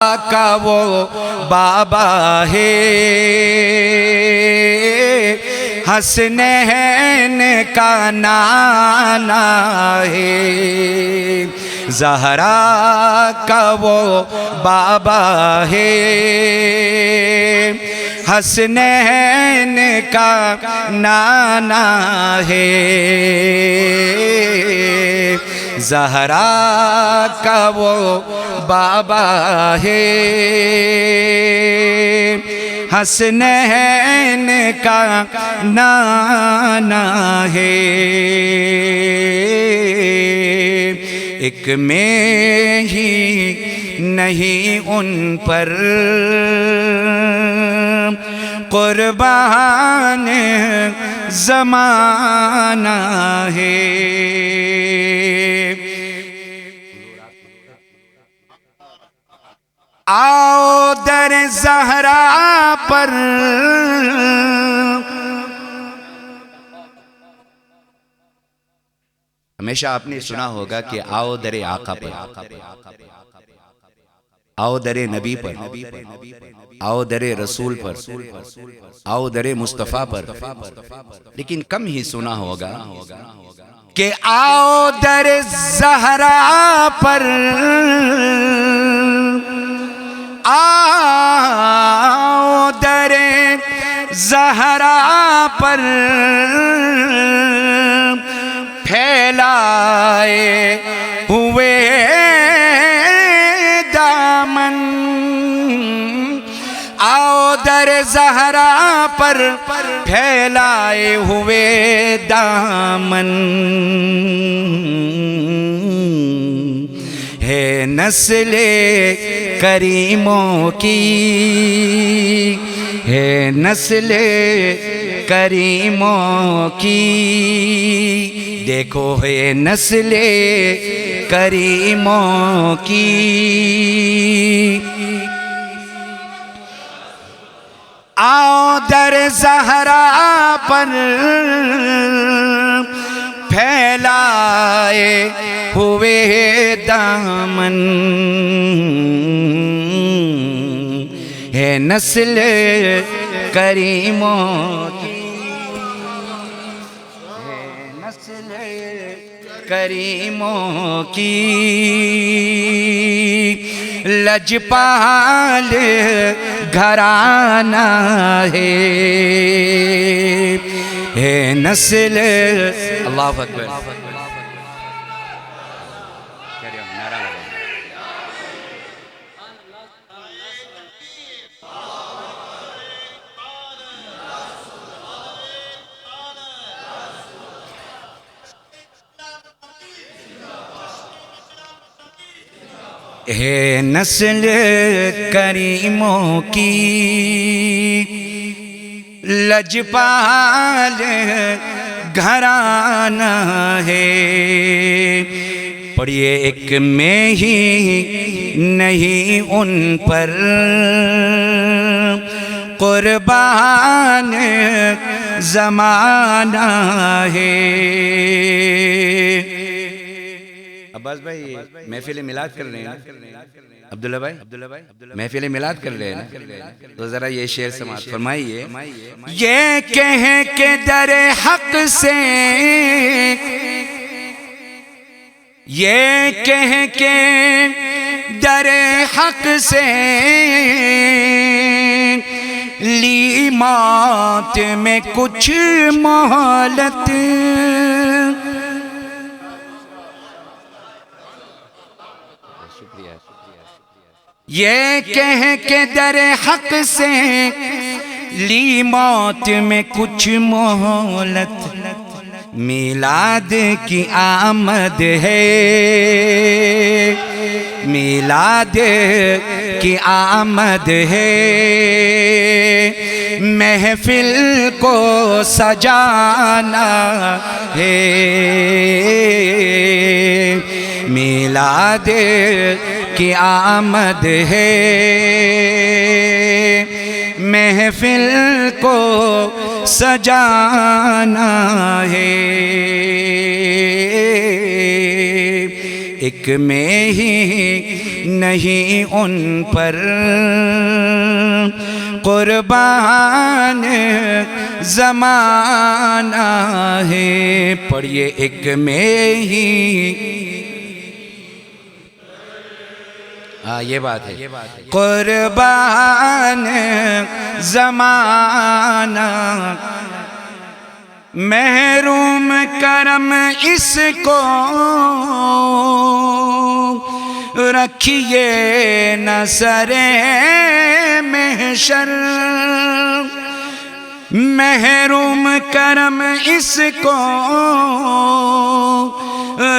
کا وہ بابا ہے، حسنین کا نانا ہے، زہرا کا وہ بابا ہے، حسنین کا نانا ہے، زہرا کا وہ بابا ہے، حسنین کا نانا ہے، ایک میں ہی نہیں ان پر قربان زمانہ ہے، آؤ در زہرا پر ہمیشہ آپ نے سنا ہوگا کہ آؤ در آقا پر، آؤ در نبی پر، آؤ در رسول پر، آؤ در مصطفیٰ پر، لیکن کم ہی سنا ہوگا کہ آؤ در زہرا پر، آؤ در زہرا پر، پھیلائے ہوئے دامن، آؤ در زہرا پر پھیلائے ہوئے دامن، ہے نسل کریموں کی، ہے نسل کریموں کی، دیکھو ہے نسل کریموں کی، آؤ در زہرا پر پھیلائے ہوئے دامن، ہے نسل کریموں کی، ہے نسل کریموں کی، لجپال گھرانہ ہے نسل، اللہ اکبر، ہے نسل کریموں کی، لجپال گھرانہ ہے، پڑھیے ایک میں ہی نہیں ان پر قربان زمانہ ہے، عباس بھائی محفل میلاد کر رہے ہیں، عبداللہ بھائی محفل میلاد کر رہے ہیں، تو ذرا یہ شعر سماعت فرمائیے، یہ کہیں کہ در حق سے، یہ کہیں کہ در حق سے لی موت میں کچھ مہلت، یہ کہہ کے در حق سے لی موت میں کچھ مہلت، میلاد کی آمد ہے، میلاد کی آمد ہے، محفل کو سجانا ہے، میلاد کی آمد ہے، محفل کو سجانا ہے، ایک میں ہی نہیں ان پر قربان زمانہ ہے. پڑھیے ایک میں ہی یہ بات ہے قربان زمانہ محروم کرم اس کو رکھیے نہ سر محشر. محروم کرم اس کو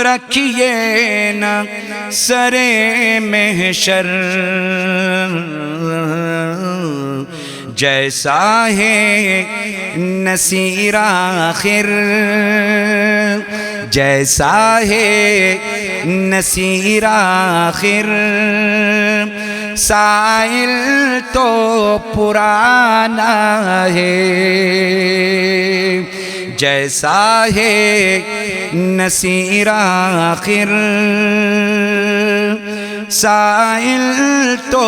رکھیے نہ سر محشر. جیسا ہے نصیر آخر جیسا ہے نصیر آخر سائل تو پرانا ہے. جیسا ہے نصیر آخر سائل تو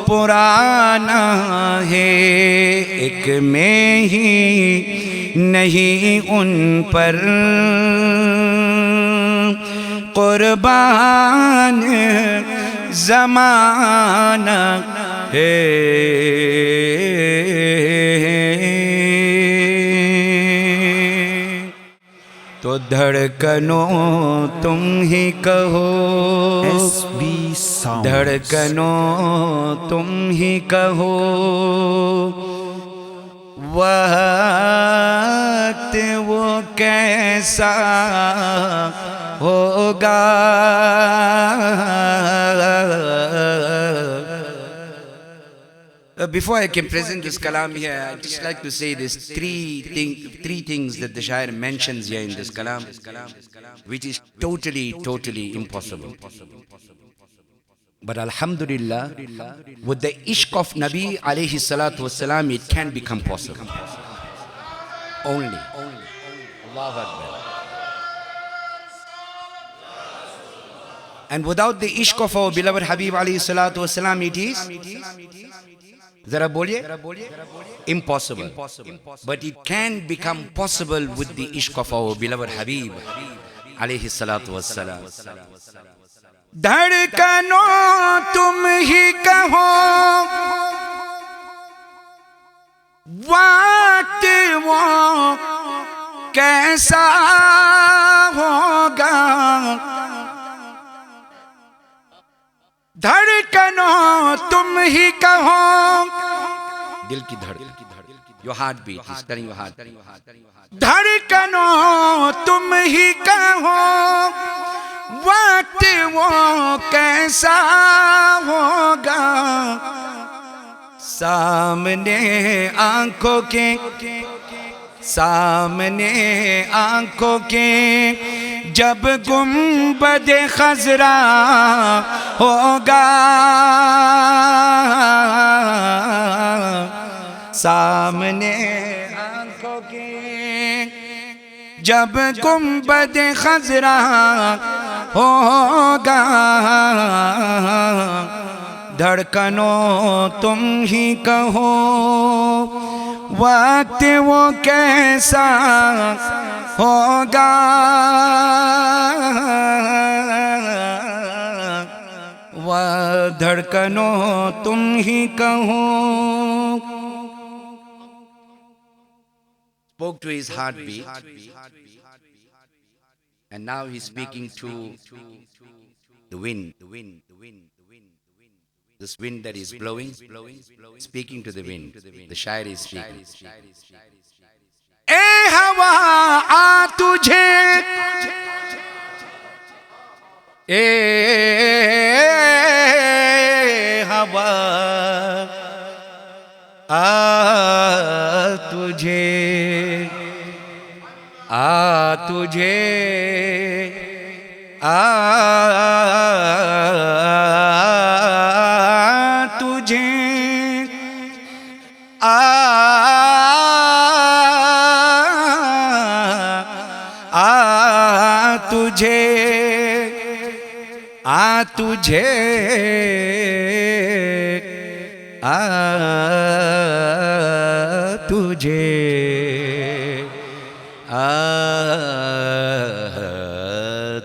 پرانا ہے. ایک میں ہی نہیں ان پر قربان زمانہ ہے. تو دھڑکنوں تم ہی کہو دھڑکنوں تم ہی کہو وقت وہ کیسا ہوگا. Before I can present this kalam here, I'd just like to say there's three things that the Shair mentions here in this kalam, which is totally impossible. But alhamdulillah, with the ishq of Nabi alayhi salatu wasalam, it can become possible. Only. Allahu Akbar. And without the ishq of our beloved Habib alayhi salatu wasalam, it is ذرا بولیے impossible. But it can become possible with the ishq of our beloved Habib alayhi salatu wassalam. دھڑکنوں تم ہی کہو وقت وہ کیسا ہوگا. دھڑکنوں تم ہی کہو دل کی دھڑکن your heartbeat is telling your heart. دھڑکنوں تم ہی کہو وقت وہ کیسا ہوگا. سامنے آنکھوں کے جب گنبد خضرا ہوگا. سامنے آنکھوں کے جب گنبد خضرا ہوگا. دھڑکنوں تم ہی کہو وقت وہ کیسا ہوگا. دھڑکنوں تم ہی کہو. Spoke to his heartbeat, and now he's speaking to the wind. This wind that is blowing, speaking to the wind. The shair is speaking. اے ہوا آ تجھے اے ہوا آ تجھے تجھے تجھے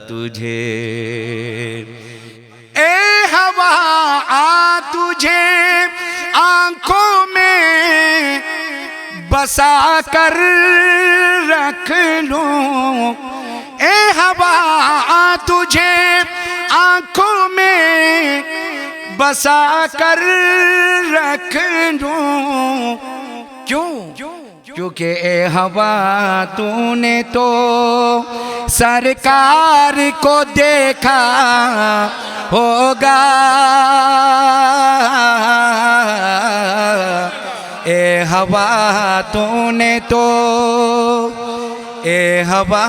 تجھے اے ہوا تجھے آنکھوں میں بسا کر رکھ لوں، اے ہوا تجھے آنکھوں میں بسا کر رکھ لوں، کیونکہ اے ہوا تو نے تو سرکار کو دیکھا ہوگا، اے ہوا تو نے تو، اے ہوا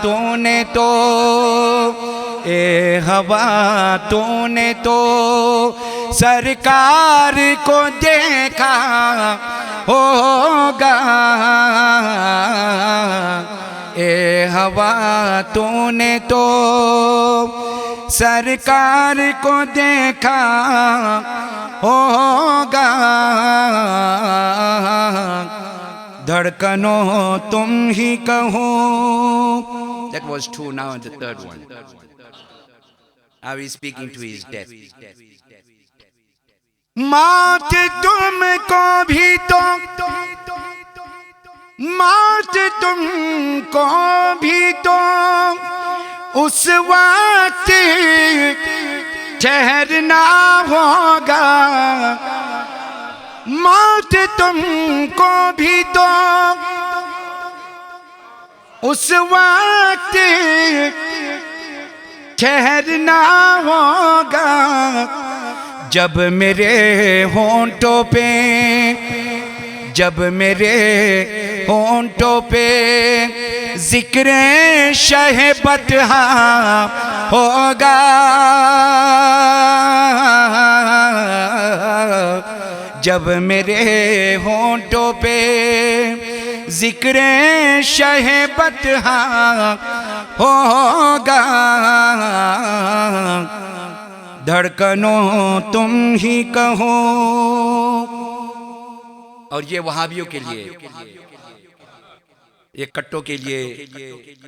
تو نے تو، اے ہوا تو نے تو سرکار کو دیکھا ہوگا، اے ہوا تو نے تو سرکار کو دیکھا ہوگا، دھڑکنوں تم ہی کہو. That was two, now the third one. Now he's speaking to his death. موت تم کو بھی تو، موت تم کو بھی تو اس وقت ٹھہرنا ہوگا، موت تم کو بھی تو اس وقت ٹھہرنا ہوگا، جب میرے ہونٹوں پہ، جب میرے ہونٹوں پہ ذکر شہ بطحا ہوگا، جب میرے ہونٹوں پہ ذکر شہ بطحا ہوگا، دھڑکنوں تم ہی کہو. اور یہ وہابیوں کے لیے، یہ کٹوں کے لیے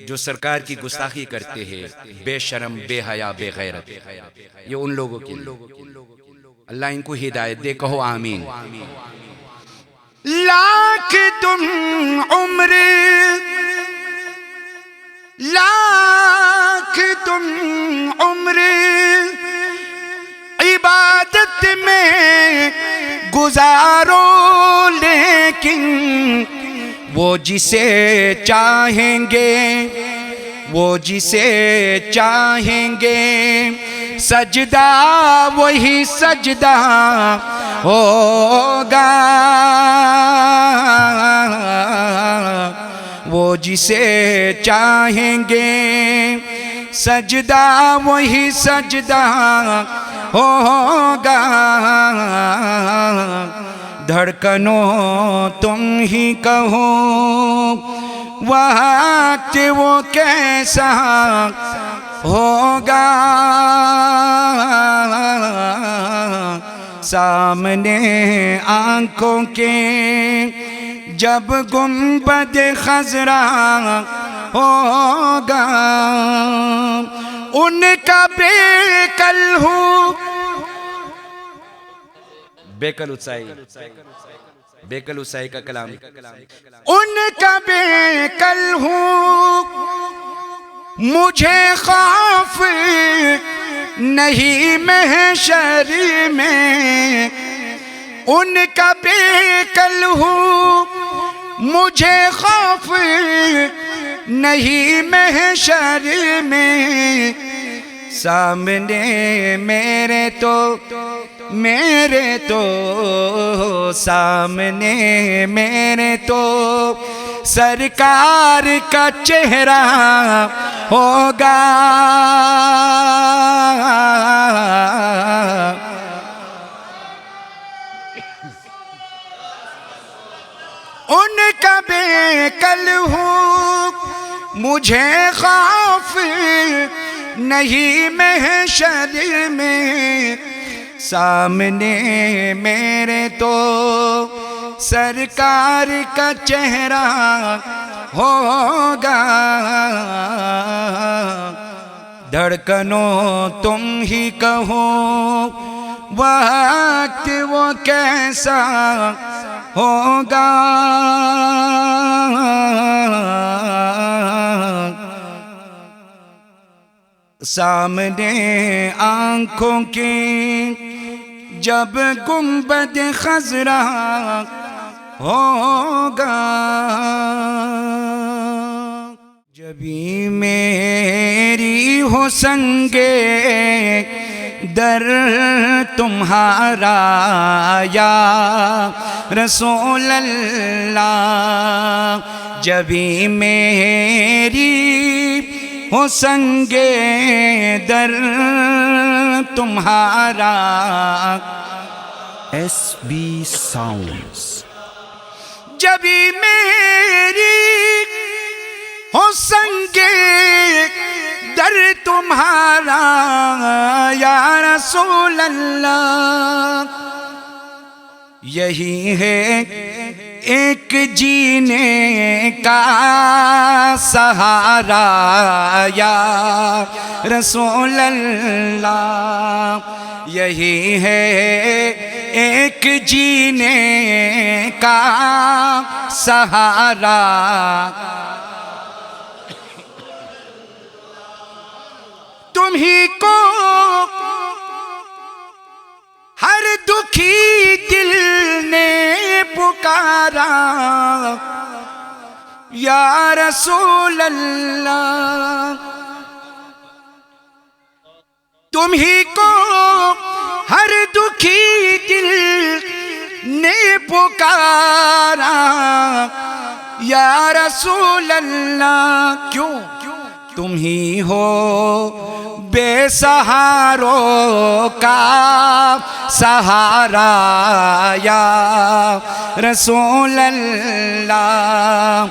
جو سرکار کی گستاخی کرتے ہیں، بے شرم، بے حیا، بے غیرت، یہ ان لوگوں کے لیے اللہ ان کو ہدایت دے. کہو آمین. لاکھ تم عمر، لاکھ تم عمر عبادت میں گزارو، لیکن وہ جسے چاہیں گے، وہ جسے چاہیں گے سجدہ وہی سجدہ ہوگا، وہ جسے چاہیں گے سجدہ وہی سجدہ ہوگا، دھڑکنوں تم ہی کہو وقت وہ کیسا ہوگا، سامنے آنکھوں کے جب گنبد خضرا ہوگا، ان کا بیکل ہوں، بیکل اتسائی، بیکل اتسائی کا کلام، ان کا بیکل ہوں، مجھے خوف نہیں محشر میں، ان کا بیکل ہوں، مجھے خوف نہیں محشر میں، سامنے میرے تو، میرے تو سامنے میرے تو سرکار کا چہرہ ہوگا، ان کا بیکل ہوں، مجھے خوف نہیں محشر میں سامنے میرے تو سرکار کا چہرہ ہوگا دھڑکنوں تم ہی کہو وقت وہ کیسا ہوگا سامنے آنکھوں کی جب گنبد خضرا ہوگا جبھی میری ہو سنگے در تمہارا یا رسول اللہ جبھی میری ہو سنگے در تمہارا SB Sounds جبھی میری ہو سنگے در تمہارا یا رسول اللہ یہی ہے ایک جینے کا سہارا یا رسول اللہ یہی ہے ایک جینے کا سہارا تم ہی کو ہر دکھی دل نے پکارا یا رسول اللہ تم ہی کو ہر دکھی دل نے پکارا یا رسول اللہ کیوں تم ہی ہو بے سہاروں کا سہارا یا رسول اللہ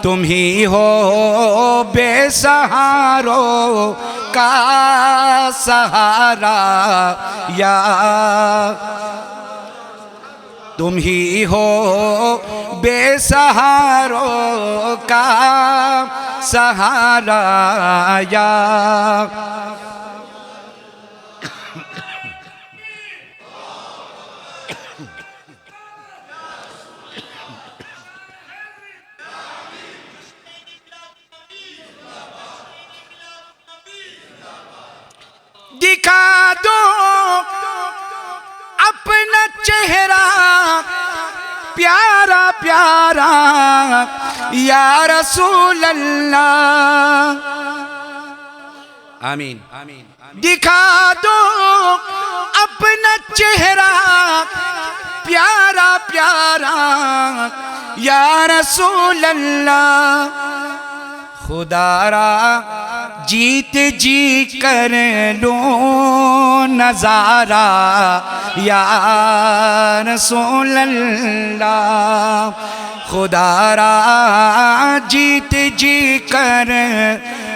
تم ہی ہو بے سہاروں کا سہارا یا تم ہی ہو بے سہاروں کا سہارا یا دکھا دو اپنا چہرہ پیارا پیارا یا رسول اللہ آمین دکھا دو اپنا چہرہ پیارا پیارا یا رسول اللہ خدا را جیت جی کر لوں نظارہ یا رسول اللہ خدا را جیت جی کر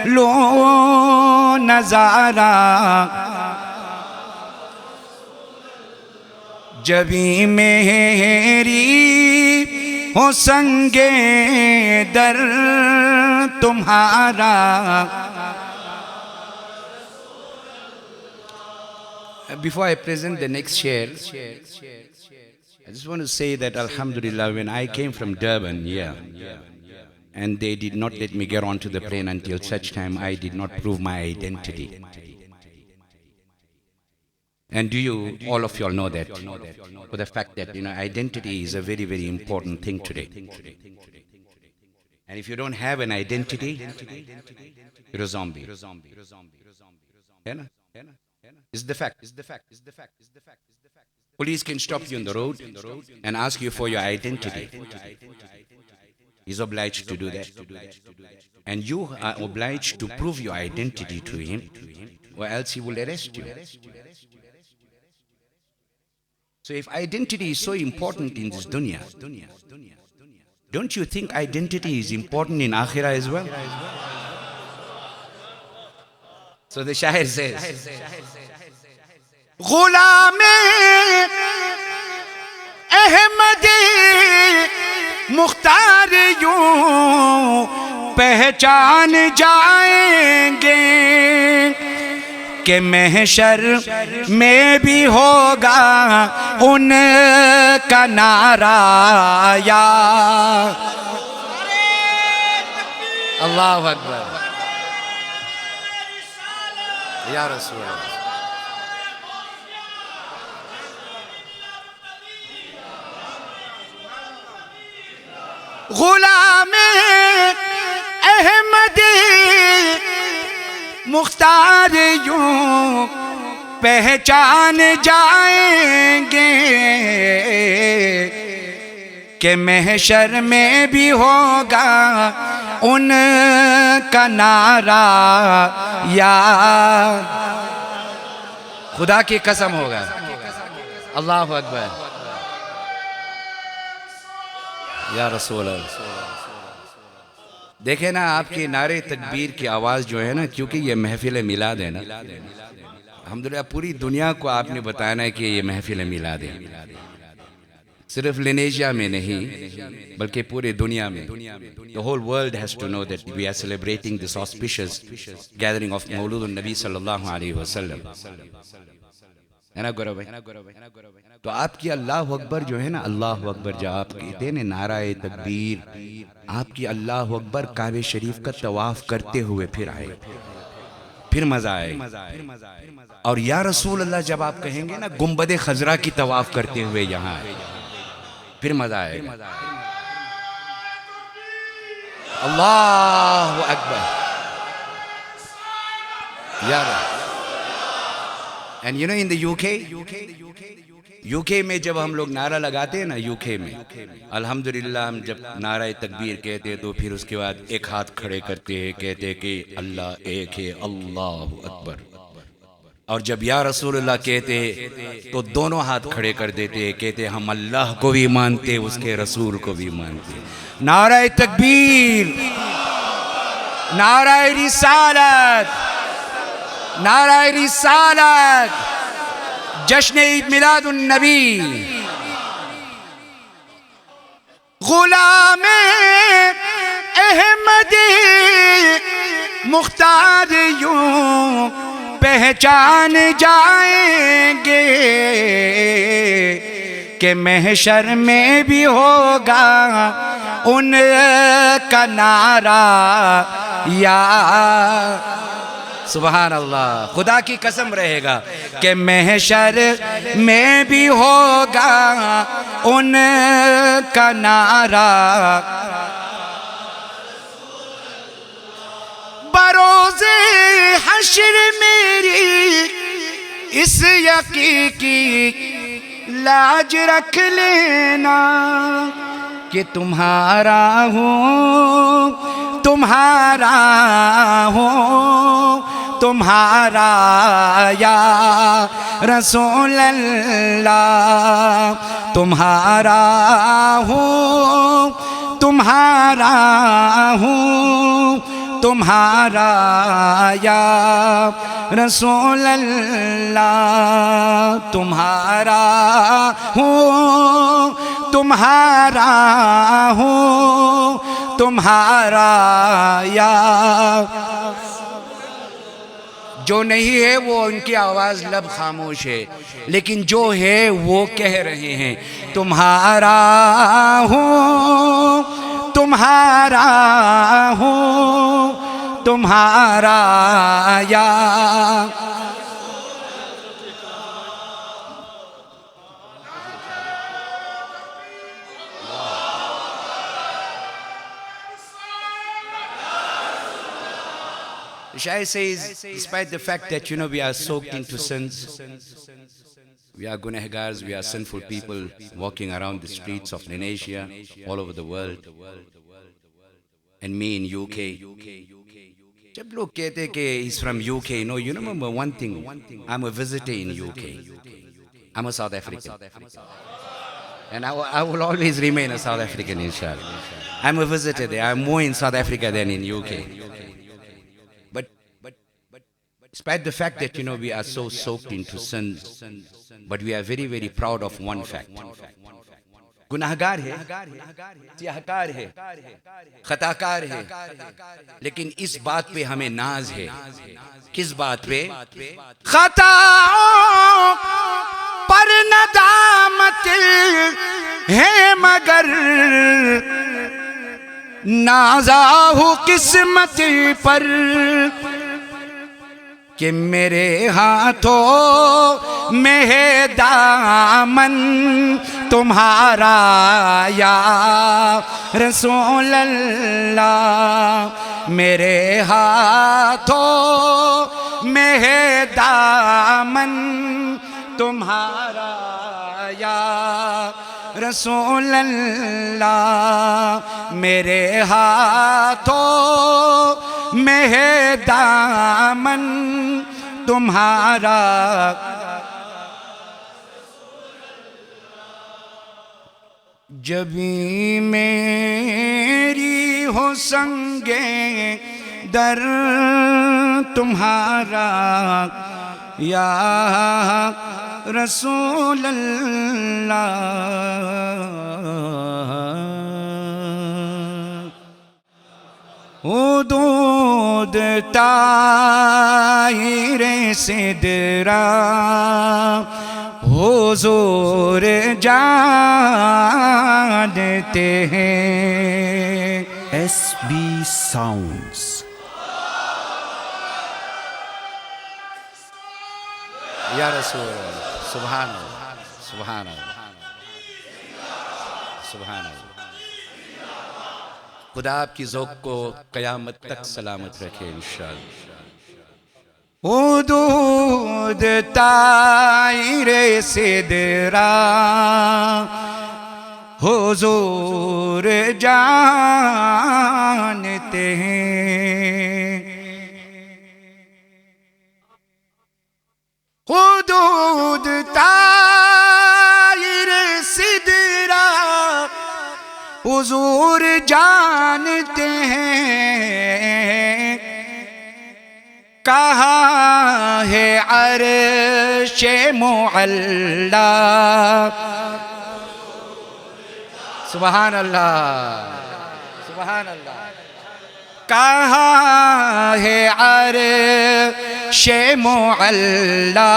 لوں نظارہ جبھی میری ہو سنگے در تمہارا Before I present the next share, I just want to say that Alhamdulillah, when I came from Durban, and they did not let me get onto the plane until such time I did not prove my identity. And do you, all of you all know that, for the fact that, identity is a very, very important thing today. And if you don't have an identity, you're a zombie. It's the fact. Police can stop you on the road and ask you for your identity. He's obliged to do that. And you are obliged to prove your identity to him, or else he will arrest you. So if identity is so important in this dunya, don't you think identity is important in akhirah as well? So the shair says, Ghulam احمدی مختار یوں پہچان جائیں گے کہ محشر میں بھی ہوگا ان کا نعرہ یا اللہ اکبر یا رسول اللہ. غلام احمدی مختار یوں پہچان جائیں گے کہ محشر میں بھی ہوگا ان کا نعرہ یا خدا کی قسم ہوگا. اللہ اکبر یا رسول اللہ. دیکھیں نا آپ کی نعرے تکبیر کی آواز جو ہے نا، کیونکہ یہ محفل میلاد ہے نا، الحمدللہ پوری دنیا کو آپ نے بتانا ہے کہ یہ محفل میلاد ہے. صرف لینیجیا میں نہیں بلکہ پورے دنیا میں. The whole world has to know that we are celebrating this auspicious gathering of مولود النبی صلی اللہ علیہ وسلم. ہے نا گورو بھائی؟ تو آپ کی اللہ اکبر جو ہے نا، اللہ اکبر جب آپ کہتے ہیں نعرہ تکبیر، آپ کی اللہ اکبر کعبہ شریف کا طواف کرتے ہوئے پھر آئے، پھر مزہ آئے. اور یا رسول اللہ جب آپ کہیں گے نا گنبد خضرا کی طواف کرتے ہوئے یہاں آئے، پھر مزہ آئے گا. اللہ اکبر یا رب. And you know in the UK میں جب ہم لوگ نعرہ لگاتے ہیں نا، UK میں الحمدللہ ہم جب نعرہ تکبیر کہتے ہیں تو پھر اس کے بعد ایک ہاتھ کھڑے کرتے ہیں، کہتے ہیں کہ اللہ ایک ہے، اللہ اکبر. اور جب یا رسول اللہ کہتے ہیں تو دونوں ہاتھ کھڑے کر دیتے ہیں، کہتے ہیں ہم اللہ کو بھی مانتے اس کے رسول کو بھی مانتے. نعرہ تکبیر، نعرہ رسالت، نعرہ رسالت، جشن عید میلاد النبی. غلام احمدی مختار یوں پہچان جائیں گے کہ محشر میں بھی ہوگا ان کا نعرہ یا سبحان اللہ. خدا کی قسم رہے گا کہ محشر میں بھی ہوگا ان کا نعرہ. بروز حشر میری اس یقین کی لاج رکھ لینا کہ تمہارا ہوں، تمہارا ہوں، تمہارا یا رسول اللہ. تمہارا ہوں، تمہارا ہوں، تمہارا یا رسول اللہ. تمہارا ہوں، تمہارا ہوں، تمہارا یا. جو نہیں ہے وہ ان کی آواز لب خاموش ہے، لیکن جو ہے وہ کہہ رہے ہیں تمہارا ہوں، تمہارا ہوں، تمہارا یا. The Shaykh says, despite the fact that, we are soaked into sins, we are gunahgars, we are sinful people walking around the streets of Indonesia, all over the world, and me in UK. Jab log kehte hain ki he's from UK, you remember one thing, I'm a visitor in UK. I'm a South African. And I will always remain a South African, inshallah. I'm a visitor there. I'm more in South Africa than in UK. Despite the fact that, we are so soaked into sin, but we are very, very proud of one fact. گناہگار ہے, سیاہکار ہے, خطاکار ہے, لیکن اس بات پہ ہمیں ناز ہے. کس بات پہ؟ خطاؤں پر ندامت ہے مگر نازا قسمت پر کہ میرے ہاتھوں میں ہے دامن تمہارا یا رسول اللہ. میرے ہاتھوں میں ہے دامن تمہارا یا رسول اللہ. میرے ہاتھوں میں ہے دامن تمہارا. جبھی میری ہو سنگے در تمہارا یا رسول اللہ. حدود طائر سدرا حضور جانتے ہیں. SB Sounds. یا رسول اللہ, سبحان اللہ, سبحان اللہ, سبحان اللہ. خدا آپ کی ذوق کو قیامت تک سلامت رکھے انشاءاللہ. حدود طائر سدرا حضور جانتے ہیں. حدود طائر سدرا حضور جانتے ہیں. کہاں ہے عرش معلا, سبحان اللہ, سبحان اللہ. کہاں ہے عرش معلا,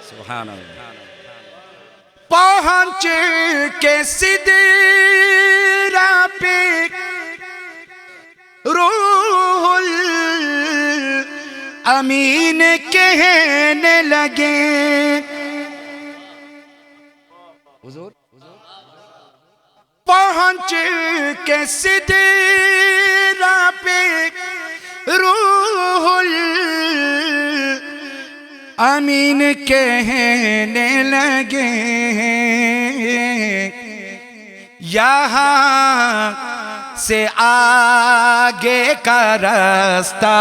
سبحان اللہ. پہنچ کے سدرا پہ روح الامین کہنے لگے. حضور پہنچ کے سدرا پہ روح الامین کہنے لگے. یہاں سے آگے کا راستہ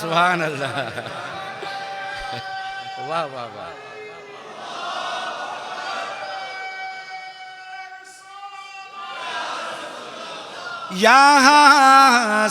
سبحان اللہ, واہ واہ واہ. یہاں